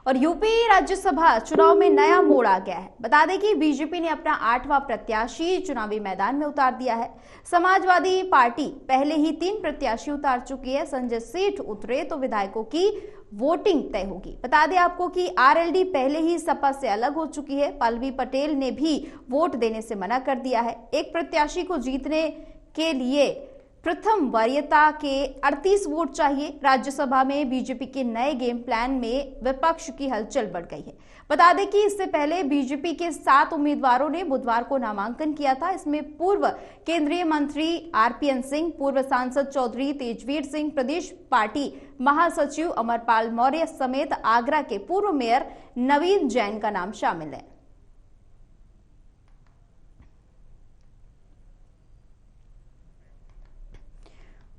और यूपी राज्यसभा चुनाव में नया मोड़ आ गया है। बता दें कि बीजेपी ने अपना 8वां प्रत्याशी चुनावी मैदान में उतार दिया है। समाजवादी पार्टी पहले ही 3 प्रत्याशी उतार चुकी है। संजय सेठ उतरे तो विधायकों की वोटिंग तय होगी। बता दें आपको कि आरएलडी पहले ही सपा से अलग हो चुकी है। पल्लवी पटेल ने भी वोट देने से मना कर दिया है। एक प्रत्याशी को जीतने के लिए प्रथम वरीयता के 38 वोट चाहिए। राज्यसभा में बीजेपी के नए गेम प्लान में विपक्ष की हलचल बढ़ गई है। बता दें कि इससे पहले बीजेपी के 7 उम्मीदवारों ने बुधवार को नामांकन किया था। इसमें पूर्व केंद्रीय मंत्री आरपीएन सिंह, पूर्व सांसद चौधरी तेजवीर सिंह, प्रदेश पार्टी महासचिव अमरपाल मौर्य समेत आगरा के पूर्व मेयर नवीन जैन का नाम शामिल है।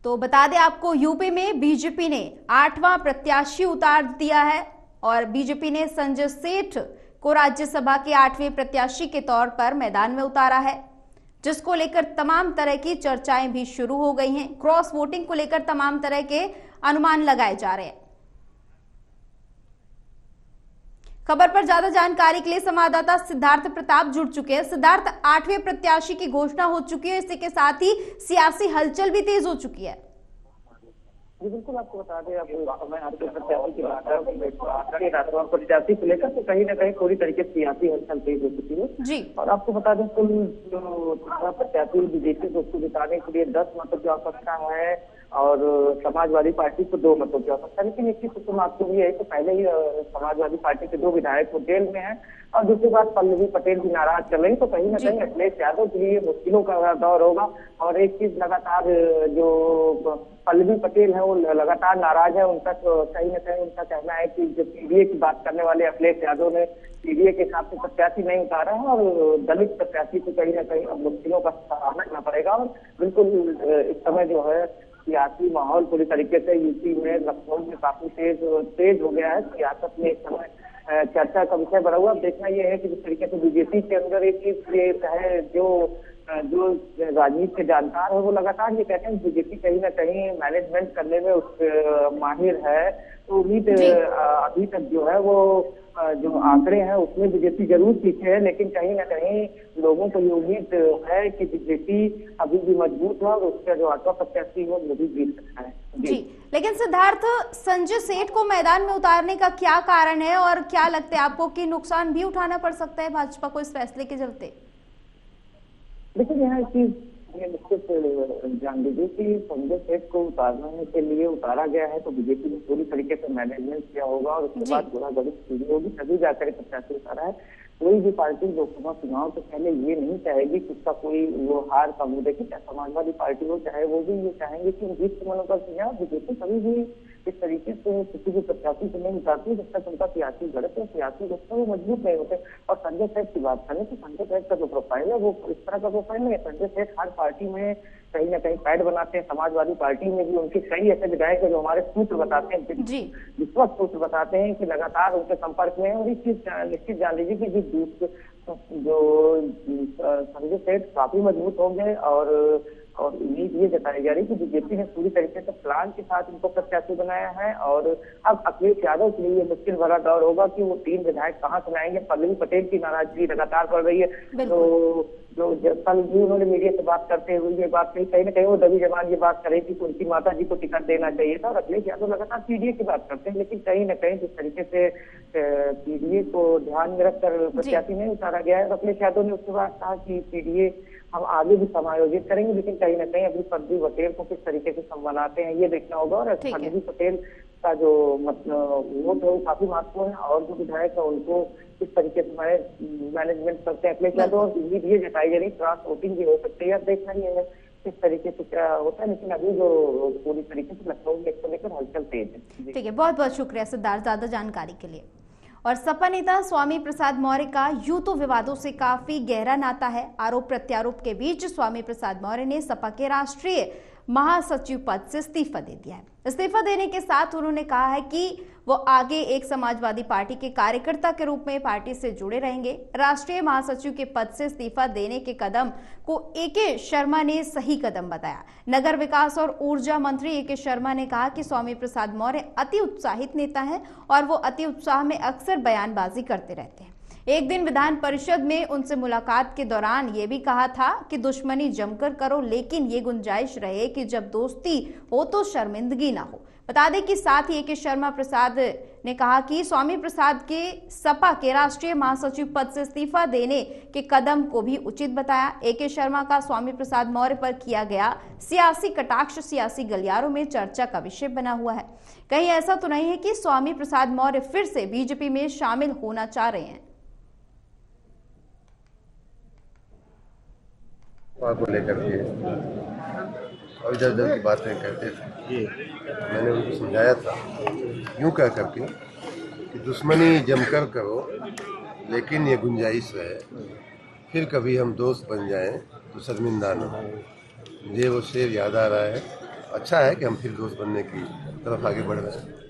तो बता दें आपको, यूपी में बीजेपी ने 8वां प्रत्याशी उतार दिया है और बीजेपी ने संजय सेठ को राज्यसभा के 8वें प्रत्याशी के तौर पर मैदान में उतारा है, जिसको लेकर तमाम तरह की चर्चाएं भी शुरू हो गई हैं। क्रॉस वोटिंग को लेकर तमाम तरह के अनुमान लगाए जा रहे हैं। खबर पर ज्यादा जानकारी के लिए संवाददाता सिद्धार्थ प्रताप जुड़ चुके हैं। सिद्धार्थ, 8वें प्रत्याशी की घोषणा हो चुकी है, इसी के साथ ही सियासी हलचल भी तेज हो चुकी है। जी बिल्कुल, आपको बता दें, अब मैं आपके प्रत्याशी की बात करूँ प्रत्याशी को लेकर तो कहीं ना कहीं पूरी तरीके से सियासी हलचल तेज हो चुकी है जी। और आपको बता दें, कुल जो प्रत्याशी बीजेपी को उसको जिताने के लिए 10 मतों की आवश्यकता है और समाजवादी पार्टी को 2 मतों की आवश्यकता है। लेकिन इसकी सूचना आपको भी है कि पहले ही समाजवादी पार्टी के 2 विधायक वो जेल में हैं और दूसरी बात पल्लवी पटेल भी नाराज चल रही, तो कहीं ना कहीं अखिलेश यादव के लिए मुश्किलों का दौर होगा। और एक चीज लगातार जो पल्लवी पटेल है वो लगातार नाराज है। उनका कहीं ना कहीं उनका कहना है कि जो पीडीए की बात करने वाले अखिलेश यादव ने पीडीए के हिसाब से प्रत्याशी नहीं उतारा है और दलित प्रत्याशी को कहीं ना कहीं अब मुश्किलों का सामना करना पड़ेगा। और बिल्कुल इस समय जो है सियासी माहौल पूरी तरीके से यूपी में, लखनऊ में काफी तेज हो गया है। सियासत में इस समय चर्चा का विषय बना हुआ। अब देखना यह है कि जिस तरीके से बीजेपी के अंदर एक चीज ये है, जो राजनीति के जानकार है वो लगातार ये कहते हैं बीजेपी कहीं ना कहीं मैनेजमेंट करने में उस माहिर है। तो उम्मीद अभी तक जो है वो जो आंकड़े हैं उसमें बीजेपी जरूर पीछे है, लेकिन कहीं ना कहीं लोगों को ये उम्मीद है कि बीजेपी अभी भी मजबूत है और उसका जो 8वां प्रत्याशी है वो भी जीत सकता है। जी, लेकिन सिद्धार्थ, संजय सेठ को मैदान में उतारने का क्या कारण है और क्या लगता है आपको कि नुकसान भी उठाना पड़ सकता है भाजपा को इस फैसले के चलते? देखिए, यहाँ एक चीज ये निश्चित जान लीजिए कि संजय सेठ को उतारने के लिए उतारा गया है तो बीजेपी ने पूरी तरीके से मैनेजमेंट किया होगा और उसके बाद थोड़ा बड़ी चीजें होगी, तभी जाकर प्रत्याशी उतारा है। कोई भी पार्टी लोकसभा चुनाव से पहले ये नहीं चाहेगी कि उसका कोई वो हार का मुंह देखे, चाहे समाजवादी पार्टी हो चाहे वो भी ये चाहेंगे कि जीत के मनोबल से जाए। बीजेपी कभी भी इस तरीके से किसी भी प्रत्याशी को नहीं उतारती जब तक उनका सियासी गढ़ है, सियासी रुख वो मजबूत नहीं होते। और संजय सेठ की बात करें तो संजय सेठ का जो प्रोफाइल है वो इस तरह का प्रोफाइल नहीं है। संजय सेठ हर पार्टी में कहीं ना कहीं पैड बनाते हैं। समाजवादी पार्टी में भी उनके कई ऐसे विधायक है जो हमारे सूत्र बताते हैं, विश्वस्त सूत्र बताते हैं कि लगातार उनके संपर्क में है। और इस चीज निश्चित जान लीजिए कि जो संजय सेठ काफी मजबूत होंगे और उम्मीद ये जताई जा रही कि बीजेपी ने पूरी तरीके से प्लान के साथ इनको प्रत्याशी बनाया है। और अब अखिलेश यादव के लिए मुश्किल भरा दौर होगा कि वो 3 विधायक कहाँ से लाएंगे। पल्लवी पटेल की नाराजगी लगातार बढ़ रही है, तो जो कल भी उन्होंने मीडिया से बात करते हुए ये बात कही, कहीं ना कहीं वो दबी जबान ये बात करे कि उनकी माता जी को टिकट देना चाहिए था। और अखिलेश यादव लगातार पीडीए की बात करते हैं, लेकिन कहीं ना कहीं जिस तरीके से पीडीए को ध्यान में रखकर प्रत्याशी नहीं उतारा गया है, अखिलेश यादव ने उसके बाद कहा कि पीडीए हम आगे भी समायोजित करेंगे, लेकिन कहीं ना कहीं अभी पल्लवी पटेल को किस तरीके से संभालते हैं ये देखना होगा। और पल्लवी पटेल का जो वोट है वो काफी महत्वपूर्ण है और जो विधायक है उनको किस तरीके से मैनेजमेंट करते हैं अखिलेश यादव। उम्मीद ये जताई जा रही क्रॉस वोटिंग भी हो सकती है, देखना ही है किस तरीके से क्या होता है। लेकिन अभी जो पूरी तरीके से लखनऊ में इसको लेकर हलचल तेज है। ठीक है, बहुत बहुत शुक्रिया सिद्धार्थ ज्यादा जानकारी के लिए। और सपा नेता स्वामी प्रसाद मौर्य का यूं तो विवादों से काफी गहरा नाता है। आरोप प्रत्यारोप के बीच स्वामी प्रसाद मौर्य ने सपा के राष्ट्रीय महासचिव पद से इस्तीफा दे दिया है। इस्तीफा देने के साथ उन्होंने कहा है कि वो आगे एक समाजवादी पार्टी के कार्यकर्ता के रूप में पार्टी से जुड़े रहेंगे। राष्ट्रीय महासचिव के पद से इस्तीफा देने के कदम को ए.के. शर्मा ने सही कदम बताया। नगर विकास और ऊर्जा मंत्री ए.के. शर्मा ने कहा कि स्वामी प्रसाद मौर्य अति उत्साहित नेता हैं और वो अति उत्साह में अक्सर बयानबाजी करते रहते हैं। एक दिन विधान परिषद में उनसे मुलाकात के दौरान ये भी कहा था कि दुश्मनी जमकर करो, लेकिन ये गुंजाइश रहे कि जब दोस्ती हो तो शर्मिंदगी ना हो। बता दें कि साथ ही ए.के. शर्मा प्रसाद ने कहा कि स्वामी प्रसाद के सपा के राष्ट्रीय महासचिव पद से इस्तीफा देने के कदम को भी उचित बताया। ए.के. शर्मा का स्वामी प्रसाद मौर्य पर किया गया सियासी कटाक्ष सियासी गलियारों में चर्चा का विषय बना हुआ है। कहीं ऐसा तो नहीं है कि स्वामी प्रसाद मौर्य फिर से बीजेपी में शामिल होना चाह रहे हैं? को लेकर के और इधर की बातें कहते थे, मैंने उनको समझाया था यूं कह करके कि दुश्मनी जमकर करो, लेकिन ये गुंजाइश रहे फिर कभी हम दोस्त बन जाएं तो शर्मिंदा न हो। मुझे वो शेर याद आ रहा है। अच्छा है कि हम फिर दोस्त बनने की तरफ आगे बढ़ रहे हैं।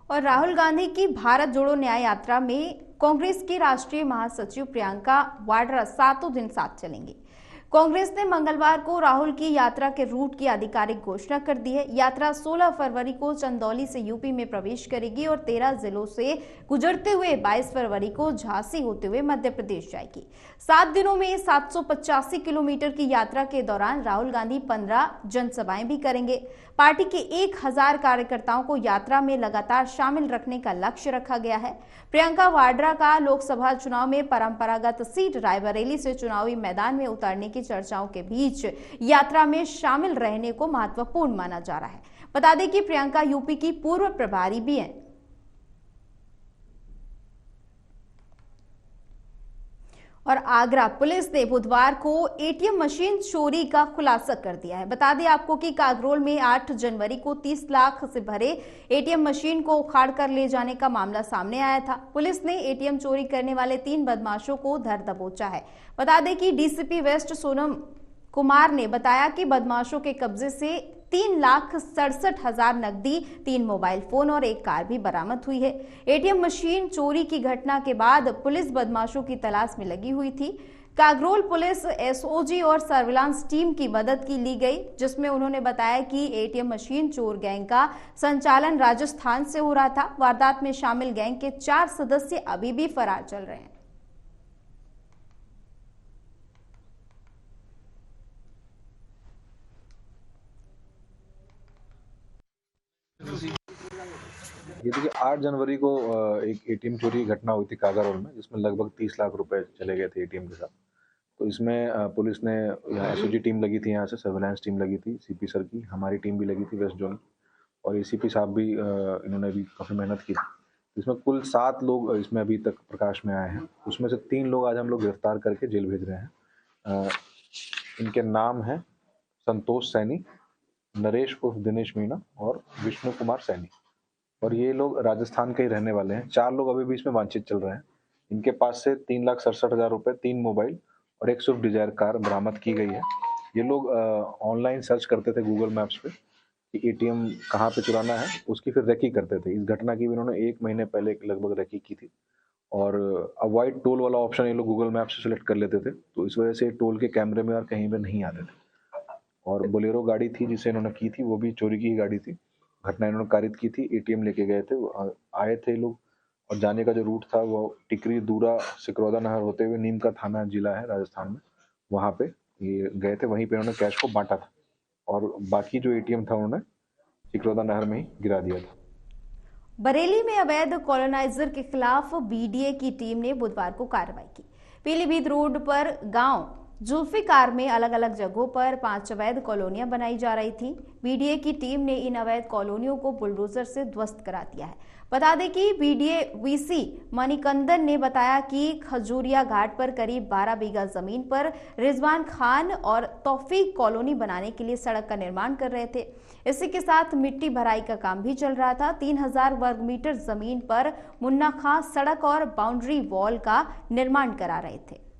और राहुल गांधी की भारत जोड़ो न्याय यात्रा में कांग्रेस की राष्ट्रीय महासचिव प्रियंका वाड्रा 7 दिन साथ चलेंगी। कांग्रेस ने मंगलवार को राहुल की यात्रा के रूट की आधिकारिक घोषणा कर दी है। यात्रा 16 फरवरी को चंदौली से यूपी में प्रवेश करेगी और 13 जिलों से गुजरते हुए 22 फरवरी को झांसी होते हुए मध्य प्रदेश जाएगी। 7 दिनों में 785 किलोमीटर की यात्रा के दौरान राहुल गांधी 15 जनसभाएं भी करेंगे। पार्टी के 1000 कार्यकर्ताओं को यात्रा में लगातार शामिल रखने का लक्ष्य रखा गया है। प्रियंका वाड्रा का लोकसभा चुनाव में परंपरागत सीट रायबरेली से चुनावी मैदान में उतारने की चर्चाओं के बीच यात्रा में शामिल रहने को महत्वपूर्ण माना जा रहा है। बता दें कि प्रियंका यूपी की पूर्व प्रभारी भी हैं। और आगरा पुलिस ने बुधवार को एटीएम मशीन चोरी का खुलासा कर दिया है। बता दें आपको कि कागरोल में 8 जनवरी को 30 लाख से भरे एटीएम मशीन को उखाड़ कर ले जाने का मामला सामने आया था। पुलिस ने एटीएम चोरी करने वाले 3 बदमाशों को धर दबोचा है। बता दें कि डीसीपी वेस्ट सोनम कुमार ने बताया कि बदमाशों के कब्जे से 3,67,000 नकदी, 3 मोबाइल फोन और 1 कार भी बरामद हुई है। एटीएम मशीन चोरी की घटना के बाद पुलिस बदमाशों की तलाश में लगी हुई थी। कागरोल पुलिस एसओजी और सर्विलांस टीम की मदद की ली गई, जिसमें उन्होंने बताया कि एटीएम मशीन चोर गैंग का संचालन राजस्थान से हो रहा था। वारदात में शामिल गैंग के 4 सदस्य अभी भी फरार चल रहे हैं। ये देखिए 8 जनवरी को एक एटीएम चोरी की घटना हुई थी कागरोल में, जिसमें लगभग 30 लाख रुपए चले गए थे एटीएम के साथ। तो इसमें पुलिस ने यहाँ एसओजी टीम लगी थी, यहाँ से सर्विलांस टीम लगी थी सीपी सर की, हमारी टीम भी लगी थी वेस्ट जोन, और एसीपी साहब भी इन्होंने भी काफ़ी मेहनत की थी। इसमें कुल 7 लोग इसमें अभी तक प्रकाश में आए हैं। उसमें से 3 लोग आज हम लोग गिरफ्तार करके जेल भेज रहे हैं। इनके नाम हैं संतोष सैनी, नरेश उर्फ दिनेश मीणा और विष्णु कुमार सैनी, और ये लोग राजस्थान के ही रहने वाले हैं। 4 लोग अभी भी इसमें वांछित चल रहे हैं। इनके पास से 3,67,000 रुपये, 3 मोबाइल और 1 स्विफ्ट डिजायर कार बरामद की गई है। ये लोग ऑनलाइन सर्च करते थे गूगल मैप्स पे कि एटीएम कहाँ पे चुराना है, उसकी फिर रेकी करते थे। इस घटना की भी इन्होंने 1 महीने पहले लगभग रेकी की थी, और अवॉइड टोल वाला ऑप्शन ये लोग गूगल मैप से सिलेक्ट कर लेते थे, तो इस वजह से टोल के कैमरे में और कहीं पे नहीं आते थे। और बोलेरो गाड़ी थी जिसे इन्होंने की थी, वो भी चोरी की ही गाड़ी थी। घटना इन्होंने कारित की थी, एटीएम लेके गए थे, आए थे लोग, और जाने का जो रूट था वो टिकरी, दूरा, सिकरौदा नहर होते हुए नीम का थाना जिला है राजस्थान में, वहाँ पे ये गए थे। वहीं पे उन्होंने कैश को बांटा था, और बाकी जो एटीएम था उन्होंने सिकरौदा नहर में ही गिरा दिया था। बरेली में अवैध कॉलोनाइजर के खिलाफ बीडीए की टीम ने बुधवार को कार्रवाई की। पीलीभीत रोड पर गांव जुल्फिकार में अलग अलग जगहों पर 5 अवैध कॉलोनियां बनाई जा रही थी। बीडीए की टीम ने इन अवैध कॉलोनियों को बुलडोजर से ध्वस्त करा दिया है। बता दें कि बीडीए वीसी मणिकंदन ने बताया कि खजूरिया घाट पर करीब 12 बीघा जमीन पर रिजवान खान और तौफीक कॉलोनी बनाने के लिए सड़क का निर्माण कर रहे थे। इसी के साथ मिट्टी भराई का काम भी चल रहा था। 3000 वर्ग मीटर जमीन पर मुन्ना खां सड़क और बाउंड्री वॉल का निर्माण करा रहे थे।